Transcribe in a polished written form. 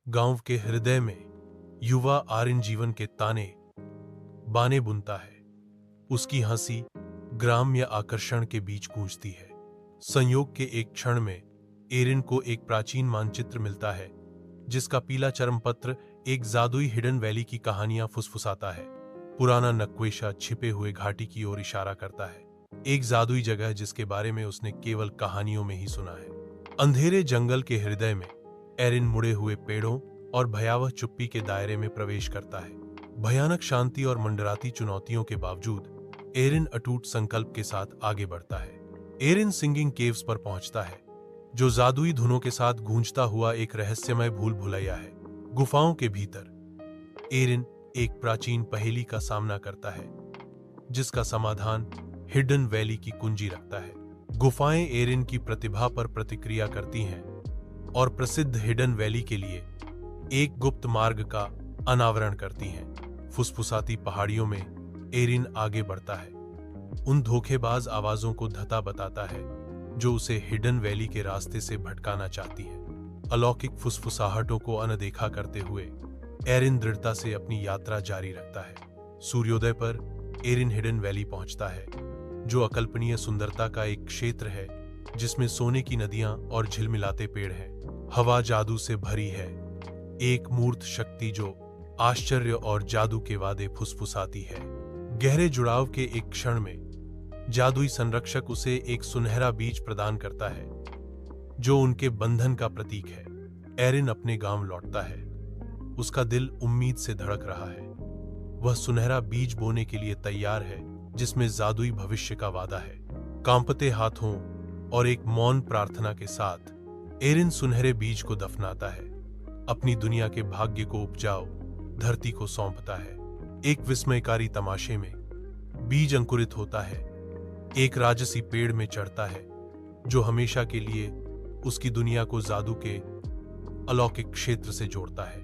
गांव के हृदय में युवा आर्यन जीवन के ताने बाने बुनता है। उसकी हंसी ग्राम्य आकर्षण के बीच गूंजती है। संयोग के एक क्षण में एरिन को एक प्राचीन मानचित्र मिलता है जिसका पीला चरमपत्र एक जादुई हिडन वैली की कहानियां फुसफुसाता है। पुराना नक्वेशा छिपे हुए घाटी की ओर इशारा करता है, एक जादुई जगह जिसके बारे में उसने केवल कहानियों में ही सुना है। अंधेरे जंगल के हृदय में एरिन मुड़े हुए पेड़ों और भयावह चुप्पी के दायरे में प्रवेश करता है। भयानक शांति और मंडराती चुनौतियों के बावजूद एरिन अटूट संकल्प के साथ आगे बढ़ता है। एरिन सिंगिंग केव्स पर पहुंचता है, जो जादुई धुनों के साथ गूंजता हुआ एक रहस्यमय भूल भुलैया है। गुफाओं के भीतर एरिन एक प्राचीन पहेली का सामना करता है जिसका समाधान हिडन वैली की कुंजी रखता है। गुफाएं एरिन की प्रतिभा पर प्रतिक्रिया करती हैं और प्रसिद्ध हिडन वैली के लिए एक गुप्त मार्ग का अनावरण करती हैं। फुसफुसाती पहाड़ियों में एरिन आगे बढ़ता है, उन धोखेबाज आवाजों को धता बताता है जो उसे हिडन वैली के रास्ते से भटकाना चाहती है। अलौकिक फुसफुसाहटों को अनदेखा करते हुए एरिन दृढ़ता से अपनी यात्रा जारी रखता है। सूर्योदय पर एरिन हिडन वैली पहुंचता है, जो अकल्पनीय सुंदरता का एक क्षेत्र है जिसमें सोने की नदियां और झिलमिलाते पेड़ हैं। हवा जादू से भरी है, एक मूर्त शक्ति जो आश्चर्य और जादू के वादे फुसफुसाती है। गहरे जुड़ाव के एक क्षण में जादुई संरक्षक उसे एक सुनहरा बीज प्रदान करता है जो उनके बंधन का प्रतीक है। एरिन अपने गांव लौटता है, उसका दिल उम्मीद से धड़क रहा है। वह सुनहरा बीज बोने के लिए तैयार है जिसमें जादुई भविष्य का वादा है। कांपते हाथों और एक मौन प्रार्थना के साथ एरिन सुनहरे बीज को दफनाता है, अपनी दुनिया के भाग्य को उपजाऊ धरती को सौंपता है। एक विस्मयकारी तमाशे में बीज अंकुरित होता है, एक राजसी पेड़ में चढ़ता है जो हमेशा के लिए उसकी दुनिया को जादू के अलौकिक क्षेत्र से जोड़ता है।